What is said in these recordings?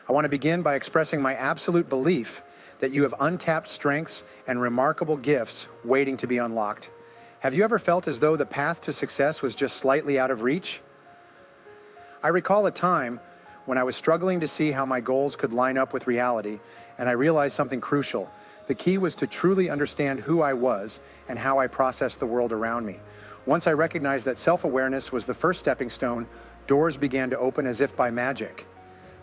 I want to begin by expressing my absolute belief that you have untapped strengths and remarkable gifts waiting to be unlocked. Have you ever felt as though the path to success was just slightly out of reach? I recall a time when I was struggling to see how my goals could line up with reality, and I realized something crucial. The key was to truly understand who I was and how I processed the world around me. Once I recognized that self-awareness was the first stepping stone, doors began to open as if by magic.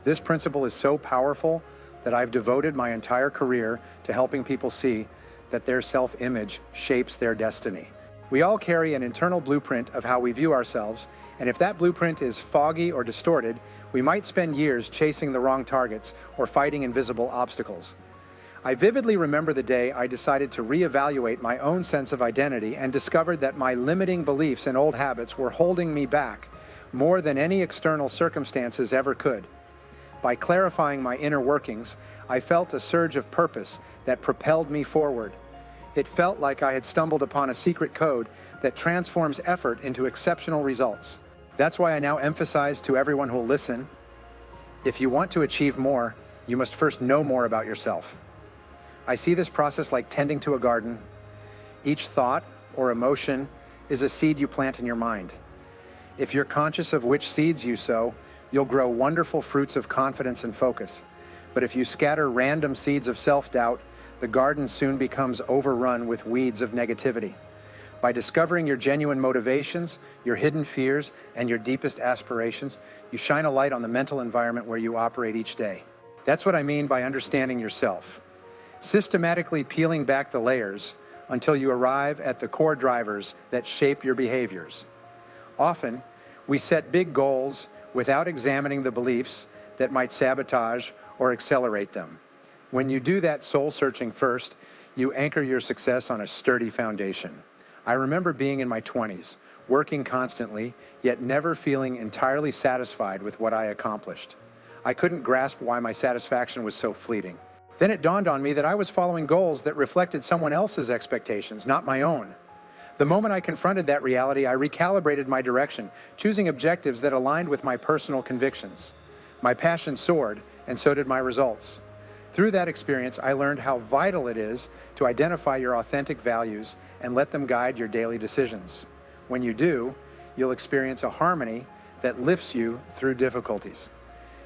This principle is so powerful that I've devoted my entire career to helping people see that their self-image shapes their destiny. We all carry an internal blueprint of how we view ourselves, and if that blueprint is foggy or distorted, we might spend years chasing the wrong targets or fighting invisible obstacles. I vividly remember the day I decided to reevaluate my own sense of identity and discovered that my limiting beliefs and old habits were holding me back more than any external circumstances ever could. By clarifying my inner workings, I felt a surge of purpose that propelled me forward. It felt like I had stumbled upon a secret code that transforms effort into exceptional results. That's why I now emphasize to everyone who'll listen, if you want to achieve more, you must first know more about yourself. I see this process like tending to a garden. Each thought or emotion is a seed you plant in your mind. If you're conscious of which seeds you sow, you'll grow wonderful fruits of confidence and focus. But if you scatter random seeds of self-doubt, the garden soon becomes overrun with weeds of negativity. By discovering your genuine motivations, your hidden fears, and your deepest aspirations, you shine a light on the mental environment where you operate each day. That's what I mean by understanding yourself. Systematically peeling back the layers until you arrive at the core drivers that shape your behaviors. Often, we set big goals without examining the beliefs that might sabotage or accelerate them. When you do that soul-searching first, you anchor your success on a sturdy foundation. I remember being in my 20s, working constantly, yet never feeling entirely satisfied with what I accomplished. I couldn't grasp why my satisfaction was so fleeting. Then it dawned on me that I was following goals that reflected someone else's expectations, not my own. The moment I confronted that reality, I recalibrated my direction, choosing objectives that aligned with my personal convictions. My passion soared, and so did my results. Through that experience, I learned how vital it is to identify your authentic values and let them guide your daily decisions. When you do, you'll experience a harmony that lifts you through difficulties.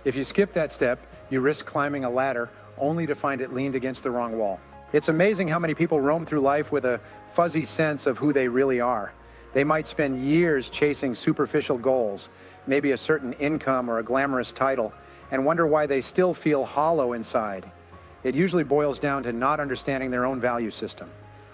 If you skip that step, you risk climbing a ladder only to find it leaned against the wrong wall. It's amazing how many people roam through life with a fuzzy sense of who they really are. They might spend years chasing superficial goals, maybe a certain income or a glamorous title, and wonder why they still feel hollow inside. It usually boils down to not understanding their own value system.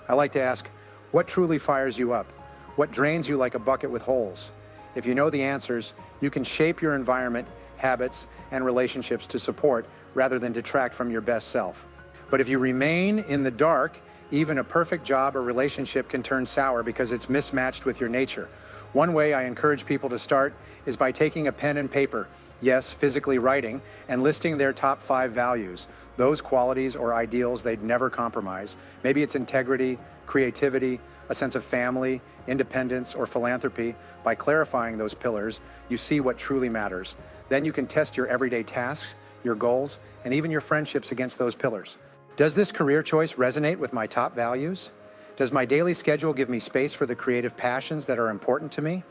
I like to ask, what truly fires you up? What drains you like a bucket with holes? If you know the answers, you can shape your environment, habits, and relationships to support rather than detract from your best self. But if you remain in the dark, even a perfect job or relationship can turn sour because it's mismatched with your nature. One way I encourage people to start is by taking a pen and paper, yes, physically writing, and listing their top 5 values, those qualities or ideals they'd never compromise. Maybe it's integrity, creativity, a sense of family, independence, or philanthropy. By clarifying those pillars, you see what truly matters. Then you can test your everyday tasks, your goals, and even your friendships against those pillars. Does this career choice resonate with my top values? Does my daily schedule give me space for the creative passions that are important to me?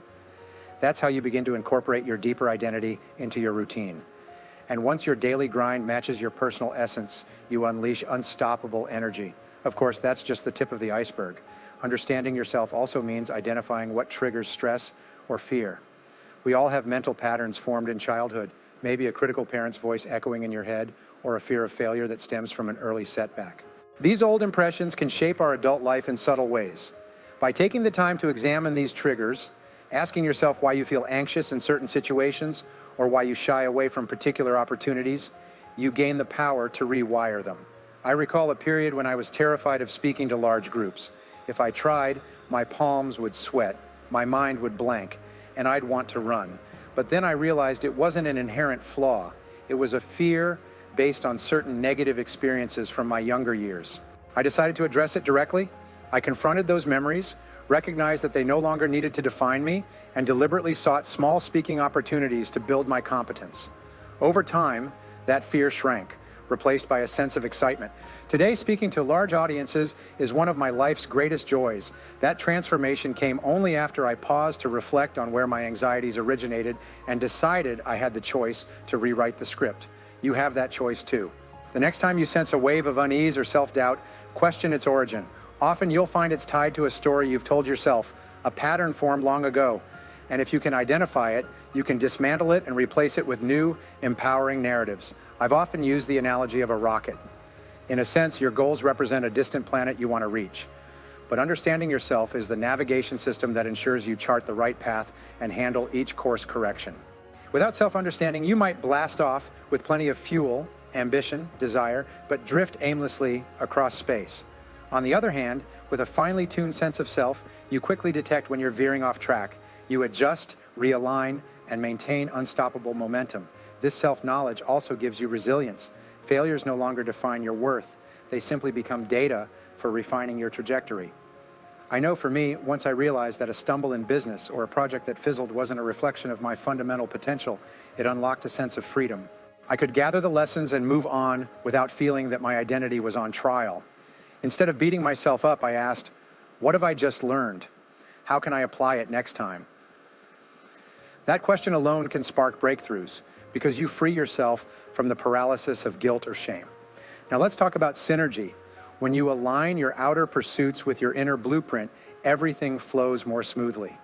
That's how you begin to incorporate your deeper identity into your routine. And once your daily grind matches your personal essence, you unleash unstoppable energy. Of course, that's just the tip of the iceberg. Understanding yourself also means identifying what triggers stress or fear. We all have mental patterns formed in childhood, maybe a critical parent's voice echoing in your head, or a fear of failure that stems from an early setback. These old impressions can shape our adult life in subtle ways. By taking the time to examine these triggers, asking yourself why you feel anxious in certain situations, or why you shy away from particular opportunities, you gain the power to rewire them. I recall a period when I was terrified of speaking to large groups. If I tried, my palms would sweat, my mind would blank, and I'd want to run. But then I realized it wasn't an inherent flaw. It was a fear based on certain negative experiences from my younger years. I decided to address it directly. I confronted those memories, recognized that they no longer needed to define me, and deliberately sought small speaking opportunities to build my competence. Over time, That fear shrank, replaced by a sense of excitement. Today, speaking to large audiences is one of my life's greatest joys. That transformation came only after I paused to reflect on where my anxieties originated and decided I had the choice to rewrite the script. You have that choice too. The next time you sense a wave of unease or self-doubt, question its origin. Often you'll find it's tied to a story you've told yourself, a pattern formed long ago. And if you can identify it, you can dismantle it and replace it with new, empowering narratives. I've often used the analogy of a rocket. In a sense, your goals represent a distant planet you want to reach. But understanding yourself is the navigation system that ensures you chart the right path and handle each course correction. Without self-understanding, you might blast off with plenty of fuel, ambition, desire, but drift aimlessly across space. On the other hand, with a finely tuned sense of self, you quickly detect when you're veering off track. You adjust, realign, and maintain unstoppable momentum. This self-knowledge also gives you resilience. Failures no longer define your worth. They simply become data for refining your trajectory. I know for me, once I realized that a stumble in business or a project that fizzled wasn't a reflection of my fundamental potential, it unlocked a sense of freedom. I could gather the lessons and move on without feeling that my identity was on trial. Instead of beating myself up, I asked, what have I just learned? How can I apply it next time? That question alone can spark breakthroughs because you free yourself from the paralysis of guilt or shame. Now let's talk about synergy. When you align your outer pursuits with your inner blueprint, everything flows more smoothly.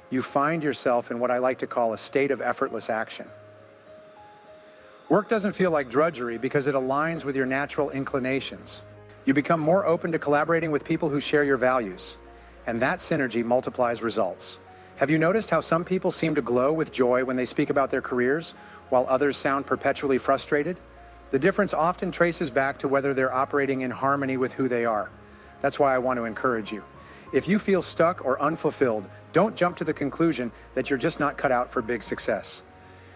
You find yourself in what I like to call a state of effortless action. Work doesn't feel like drudgery because it aligns with your natural inclinations. You become more open to collaborating with people who share your values, and that synergy multiplies results. Have you noticed how some people seem to glow with joy when they speak about their careers, while others sound perpetually frustrated? The difference often traces back to whether they're operating in harmony with who they are. That's why I want to encourage you. If you feel stuck or unfulfilled, don't jump to the conclusion that you're just not cut out for big success.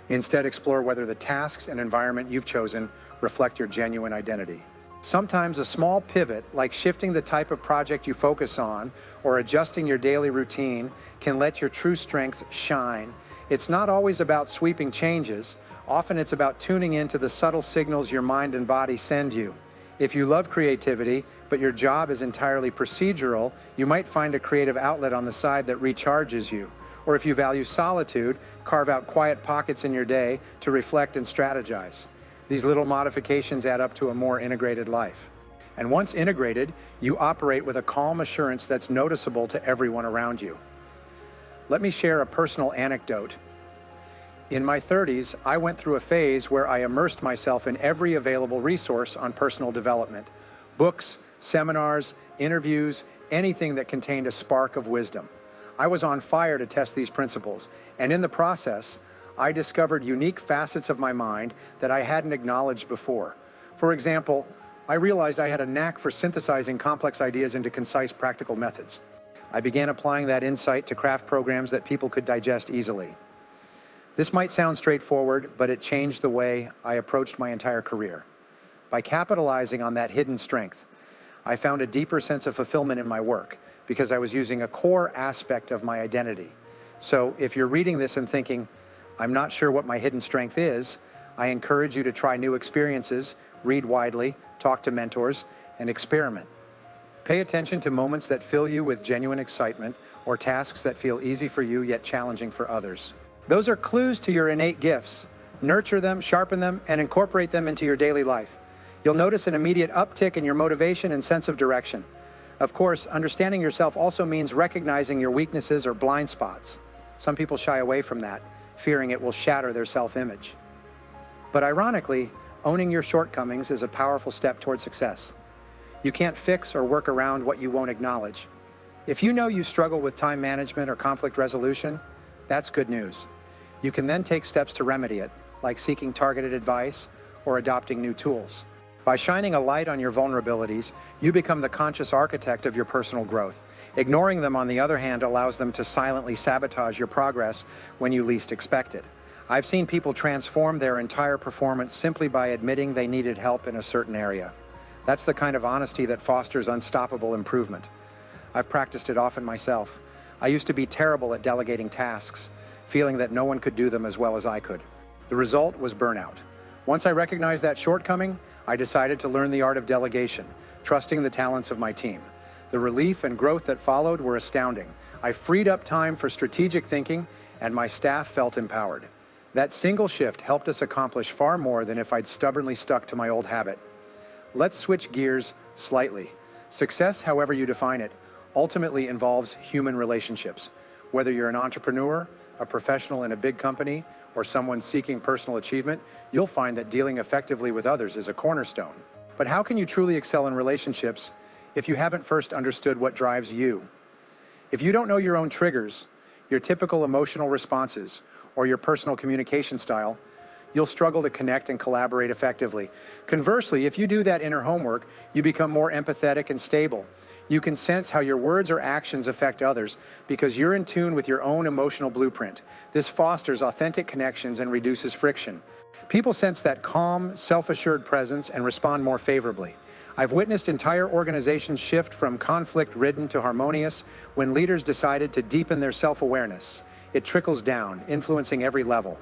Instead, explore whether the tasks and environment you've chosen reflect your genuine identity. Sometimes a small pivot, like shifting the type of project you focus on or adjusting your daily routine, can let your true strength shine. It's not always about sweeping changes. Often it's about tuning into the subtle signals your mind and body send you. If you love creativity, but your job is entirely procedural, you might find a creative outlet on the side that recharges you. Or if you value solitude, carve out quiet pockets in your day to reflect and strategize. These little modifications add up to a more integrated life. And once integrated, you operate with a calm assurance that's noticeable to everyone around you. Let me share a personal anecdote. In my 30s, I went through a phase where I immersed myself in every available resource on personal development. Books, seminars, interviews, anything that contained a spark of wisdom. I was on fire to test these principles, and in the process, I discovered unique facets of my mind that I hadn't acknowledged before. For example, I realized I had a knack for synthesizing complex ideas into concise, practical methods. I began applying that insight to craft programs that people could digest easily. This might sound straightforward, but it changed the way I approached my entire career. By capitalizing on that hidden strength, I found a deeper sense of fulfillment in my work because I was using a core aspect of my identity. So if you're reading this and thinking, I'm not sure what my hidden strength is, I encourage you to try new experiences, read widely, talk to mentors, and experiment. Pay attention to moments that fill you with genuine excitement or tasks that feel easy for you yet challenging for others. Those are clues to your innate gifts. Nurture them, sharpen them, and incorporate them into your daily life. You'll notice an immediate uptick in your motivation and sense of direction. Of course, understanding yourself also means recognizing your weaknesses or blind spots. Some people shy away from that, fearing it will shatter their self-image. But ironically, owning your shortcomings is a powerful step toward success. You can't fix or work around what you won't acknowledge. If you know you struggle with time management or conflict resolution, that's good news. You can then take steps to remedy it, like seeking targeted advice or adopting new tools. By shining a light on your vulnerabilities, you become the conscious architect of your personal growth. Ignoring them, on the other hand, allows them to silently sabotage your progress when you least expect it. I've seen people transform their entire performance simply by admitting they needed help in a certain area. That's the kind of honesty that fosters unstoppable improvement. I've practiced it often myself. I used to be terrible at delegating tasks, feeling that no one could do them as well as I could. The result was burnout. Once I recognized that shortcoming, I decided to learn the art of delegation, trusting the talents of my team. The relief and growth that followed were astounding. I freed up time for strategic thinking, and my staff felt empowered. That single shift helped us accomplish far more than if I'd stubbornly stuck to my old habit. Let's switch gears slightly. Success, however you define it, ultimately involves human relationships. Whether you're an entrepreneur, a professional in a big company, or someone seeking personal achievement, you'll find that dealing effectively with others is a cornerstone. But how can you truly excel in relationships if you haven't first understood what drives you? If you don't know your own triggers, your typical emotional responses, or your personal communication style, you'll struggle to connect and collaborate effectively. Conversely, if you do that inner homework, you become more empathetic and stable. You can sense how your words or actions affect others because you're in tune with your own emotional blueprint. This fosters authentic connections and reduces friction. People sense that calm, self-assured presence and respond more favorably. I've witnessed entire organizations shift from conflict-ridden to harmonious when leaders decided to deepen their self-awareness. It trickles down, influencing every level.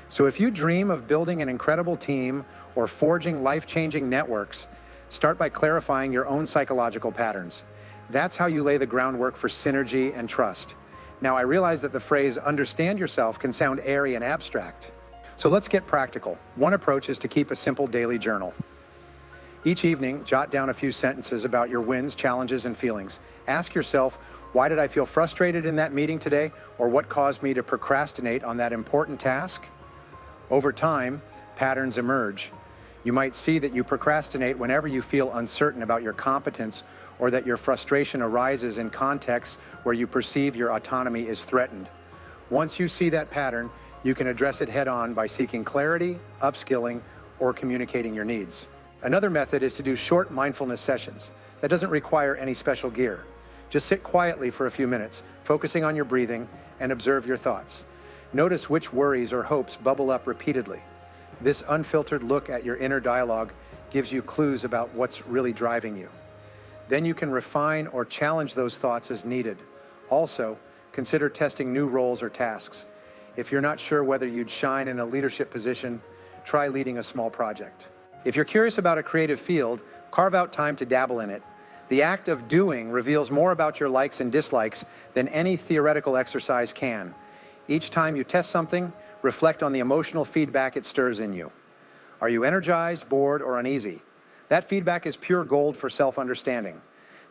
So if you dream of building an incredible team or forging life-changing networks, start by clarifying your own psychological patterns. That's how you lay the groundwork for synergy and trust. Now, I realize that the phrase understand yourself can sound airy and abstract. So let's get practical. One approach is to keep a simple daily journal. Each evening, jot down a few sentences about your wins, challenges, and feelings. Ask yourself, why did I feel frustrated in that meeting today? Or what caused me to procrastinate on that important task? Over time, patterns emerge. You might see that you procrastinate whenever you feel uncertain about your competence or that your frustration arises in contexts where you perceive your autonomy is threatened. Once you see that pattern, you can address it head-on by seeking clarity, upskilling, or communicating your needs. Another method is to do short mindfulness sessions. That doesn't require any special gear. Just sit quietly for a few minutes, focusing on your breathing, and observe your thoughts. Notice which worries or hopes bubble up repeatedly. This unfiltered look at your inner dialogue gives you clues about what's really driving you. Then you can refine or challenge those thoughts as needed. Also, consider testing new roles or tasks. If you're not sure whether you'd shine in a leadership position, try leading a small project. If you're curious about a creative field, carve out time to dabble in it. The act of doing reveals more about your likes and dislikes than any theoretical exercise can. Each time you test something, reflect on the emotional feedback it stirs in you. Are you energized, bored, or uneasy? That feedback is pure gold for self-understanding.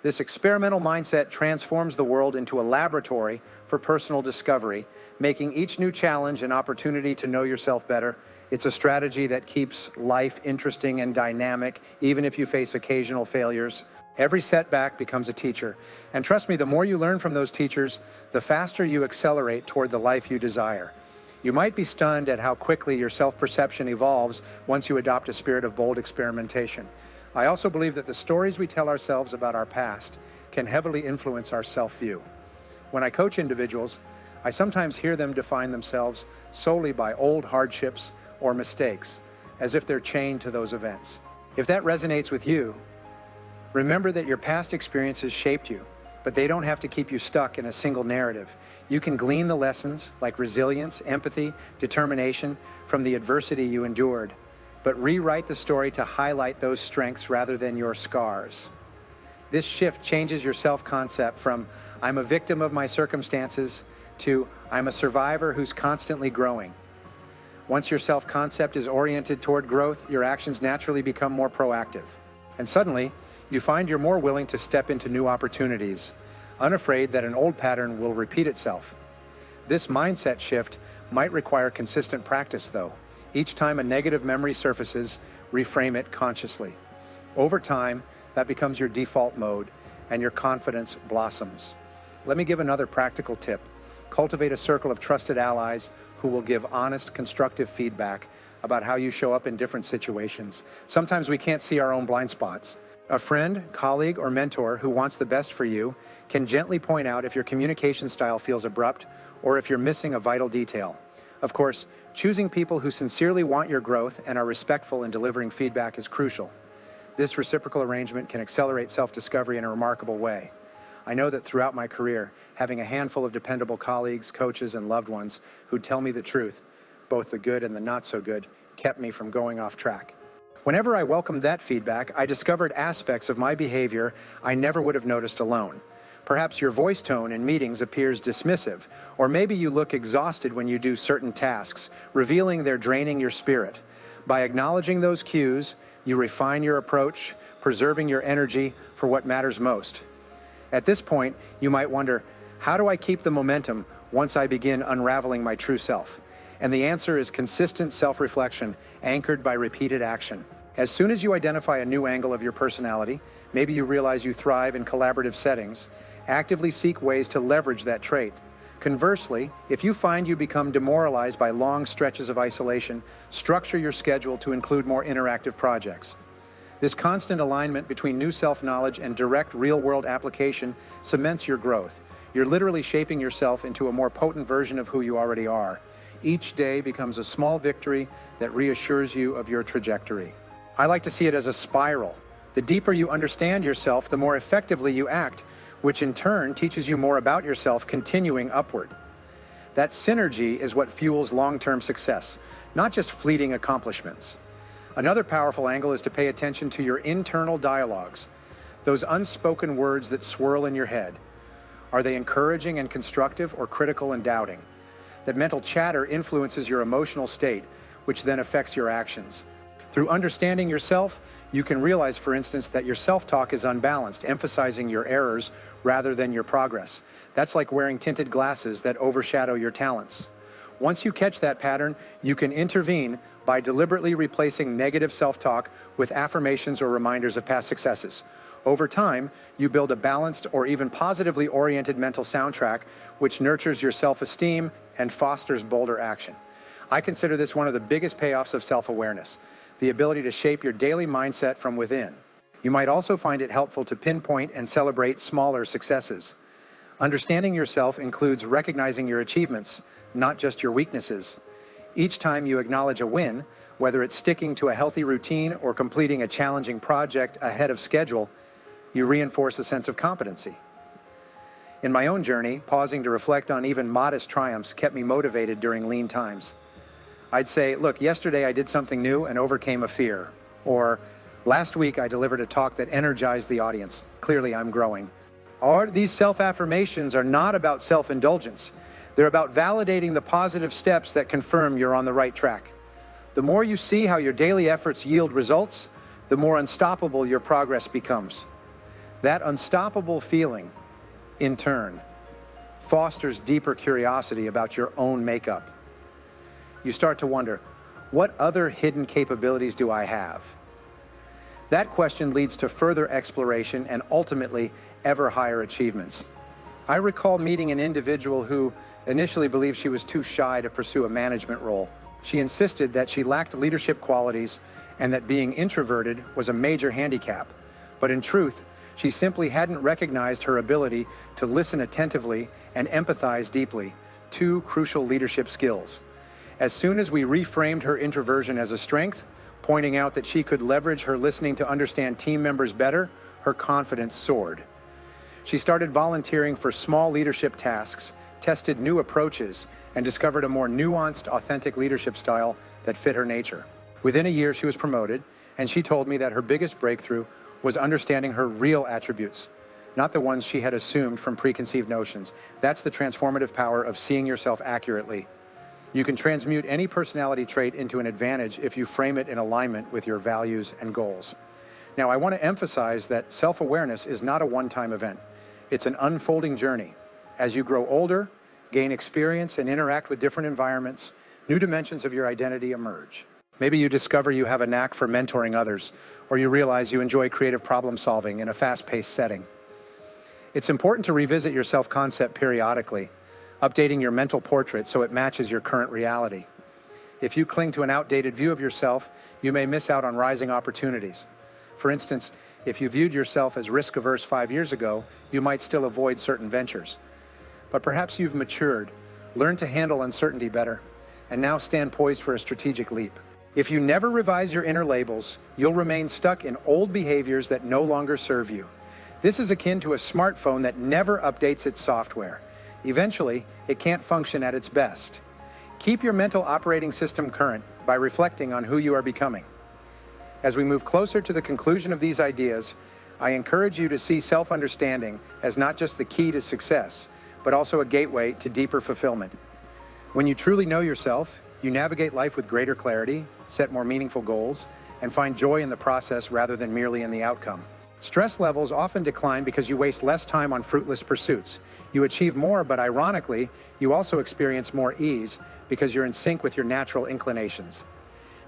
This experimental mindset transforms the world into a laboratory for personal discovery, making each new challenge an opportunity to know yourself better. It's a strategy that keeps life interesting and dynamic, even if you face occasional failures. Every setback becomes a teacher. And trust me, the more you learn from those teachers, the faster you accelerate toward the life you desire. You might be stunned at how quickly your self-perception evolves once you adopt a spirit of bold experimentation. I also believe that the stories we tell ourselves about our past can heavily influence our self-view. When I coach individuals, I sometimes hear them define themselves solely by old hardships or mistakes, as if they're chained to those events. If that resonates with you, remember that your past experiences shaped you, but they don't have to keep you stuck in a single narrative. You can glean the lessons like resilience, empathy, determination from the adversity you endured, but rewrite the story to highlight those strengths rather than your scars. This shift changes your self-concept from I'm a victim of my circumstances to I'm a survivor who's constantly growing. Once your self-concept is oriented toward growth, your actions naturally become more proactive. And suddenly, you find you're more willing to step into new opportunities, unafraid that an old pattern will repeat itself. This mindset shift might require consistent practice, though. Each time a negative memory surfaces, reframe it consciously. Over time, that becomes your default mode, and your confidence blossoms. Let me give another practical tip. Cultivate a circle of trusted allies who will give honest, constructive feedback about how you show up in different situations. Sometimes we can't see our own blind spots. A friend, colleague, or mentor who wants the best for you can gently point out if your communication style feels abrupt or if you're missing a vital detail. Of course, choosing people who sincerely want your growth and are respectful in delivering feedback is crucial. This reciprocal arrangement can accelerate self-discovery in a remarkable way. I know that throughout my career, having a handful of dependable colleagues, coaches, and loved ones who tell me the truth, both the good and the not so good, kept me from going off track. Whenever I welcomed that feedback, I discovered aspects of my behavior I never would have noticed alone. Perhaps your voice tone in meetings appears dismissive, or maybe you look exhausted when you do certain tasks, revealing they're draining your spirit. By acknowledging those cues, you refine your approach, preserving your energy for what matters most. At this point, you might wonder, how do I keep the momentum once I begin unraveling my true self? And the answer is consistent self-reflection, anchored by repeated action. As soon as you identify a new angle of your personality, maybe you realize you thrive in collaborative settings, actively seek ways to leverage that trait. Conversely, if you find you become demoralized by long stretches of isolation, structure your schedule to include more interactive projects. This constant alignment between new self-knowledge and direct real-world application cements your growth. You're literally shaping yourself into a more potent version of who you already are. Each day becomes a small victory that reassures you of your trajectory. I like to see it as a spiral. The deeper you understand yourself, the more effectively you act, which in turn teaches you more about yourself, continuing upward. That synergy is what fuels long-term success, not just fleeting accomplishments. Another powerful angle is to pay attention to your internal dialogues, those unspoken words that swirl in your head. Are they encouraging and constructive, or critical and doubting? That mental chatter influences your emotional state, which then affects your actions. Through understanding yourself, you can realize, for instance, that your self-talk is unbalanced, emphasizing your errors rather than your progress. That's like wearing tinted glasses that overshadow your talents. Once you catch that pattern, you can intervene by deliberately replacing negative self-talk with affirmations or reminders of past successes. Over time, you build a balanced or even positively oriented mental soundtrack, which nurtures your self-esteem and fosters bolder action. I consider this one of the biggest payoffs of self-awareness, the ability to shape your daily mindset from within. You might also find it helpful to pinpoint and celebrate smaller successes. Understanding yourself includes recognizing your achievements, not just your weaknesses. Each time you acknowledge a win, whether it's sticking to a healthy routine or completing a challenging project ahead of schedule, you reinforce a sense of competency. In my own journey, pausing to reflect on even modest triumphs kept me motivated during lean times. I'd say, look, yesterday I did something new and overcame a fear. Or, last week I delivered a talk that energized the audience. Clearly I'm growing. These self-affirmations are not about self-indulgence. They're about validating the positive steps that confirm you're on the right track. The more you see how your daily efforts yield results, the more unstoppable your progress becomes. That unstoppable feeling, in turn, fosters deeper curiosity about your own makeup. You start to wonder, what other hidden capabilities do I have? That question leads to further exploration and ultimately ever higher achievements. I recall meeting an individual who initially believed she was too shy to pursue a management role. She insisted that she lacked leadership qualities and that being introverted was a major handicap. But in truth, she simply hadn't recognized her ability to listen attentively and empathize deeply, two crucial leadership skills. As soon as we reframed her introversion as a strength, pointing out that she could leverage her listening to understand team members better, her confidence soared. She started volunteering for small leadership tasks, tested new approaches, and discovered a more nuanced, authentic leadership style that fit her nature. Within a year, she was promoted, and she told me that her biggest breakthrough was understanding her real attributes, not the ones she had assumed from preconceived notions. That's the transformative power of seeing yourself accurately. You can transmute any personality trait into an advantage if you frame it in alignment with your values and goals. Now, I want to emphasize that self-awareness is not a one-time event. It's an unfolding journey. As you grow older, gain experience, and interact with different environments, new dimensions of your identity emerge. Maybe you discover you have a knack for mentoring others, or you realize you enjoy creative problem solving in a fast-paced setting. It's important to revisit your self-concept periodically, updating your mental portrait so it matches your current reality. If you cling to an outdated view of yourself, you may miss out on rising opportunities. For instance, if you viewed yourself as risk-averse 5 years ago, you might still avoid certain ventures. But perhaps you've matured, learned to handle uncertainty better, and now stand poised for a strategic leap. If you never revise your inner labels, you'll remain stuck in old behaviors that no longer serve you. This is akin to a smartphone that never updates its software. Eventually, it can't function at its best. Keep your mental operating system current, by reflecting on who you are becoming. As we move closer to the conclusion of these ideas, I encourage you to see self-understanding as not just the key to success, but also a gateway to deeper fulfillment. When you truly know yourself, you navigate life with greater clarity, set more meaningful goals, and find joy in the process rather than merely in the outcome. Stress levels often decline because you waste less time on fruitless pursuits. You achieve more, but ironically, you also experience more ease because you're in sync with your natural inclinations.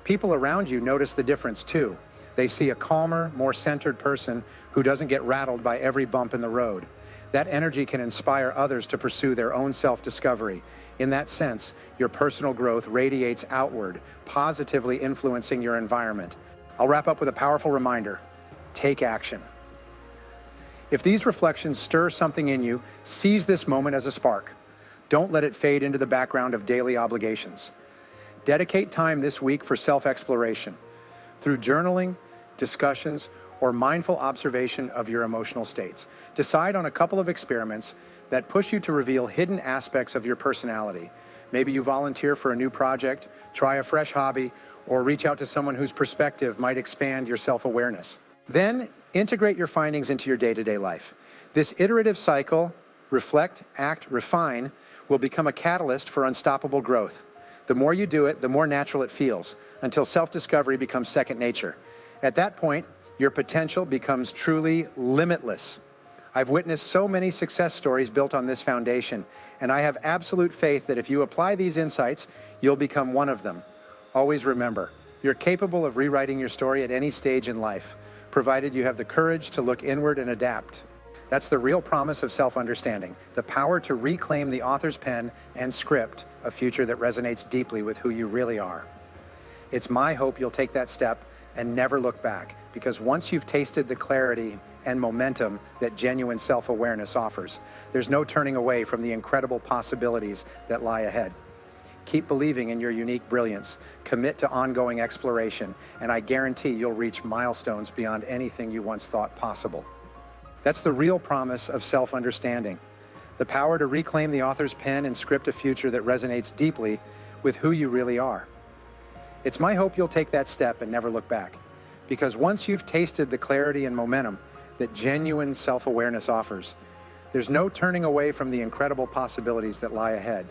People around you notice the difference too. They see a calmer, more centered person who doesn't get rattled by every bump in the road. That energy can inspire others to pursue their own self-discovery. In that sense, your personal growth radiates outward, positively influencing your environment. I'll wrap up with a powerful reminder: take action. If these reflections stir something in you, seize this moment as a spark. Don't let it fade into the background of daily obligations. Dedicate time this week for self-exploration through journaling, discussions, or mindful observation of your emotional states. Decide on a couple of experiments that push you to reveal hidden aspects of your personality. Maybe you volunteer for a new project, try a fresh hobby, or reach out to someone whose perspective might expand your self-awareness. Then integrate your findings into your day-to-day life. This iterative cycle, reflect, act, refine, will become a catalyst for unstoppable growth. The more you do it, the more natural it feels, until self-discovery becomes second nature. At that point, your potential becomes truly limitless. I've witnessed so many success stories built on this foundation, and I have absolute faith that if you apply these insights, you'll become one of them. Always remember, you're capable of rewriting your story at any stage in life, provided you have the courage to look inward and adapt. That's the real promise of self-understanding, the power to reclaim the author's pen and script a future that resonates deeply with who you really are. It's my hope you'll take that step and never look back, because once you've tasted the clarity and momentum that genuine self-awareness offers, there's no turning away from the incredible possibilities that lie ahead. Keep believing in your unique brilliance, commit to ongoing exploration, and I guarantee you'll reach milestones beyond anything you once thought possible. That's the real promise of self-understanding, the power to reclaim the author's pen and script a future that resonates deeply with who you really are. It's my hope you'll take that step and never look back, because once you've tasted the clarity and momentum that genuine self-awareness offers, there's no turning away from the incredible possibilities that lie ahead.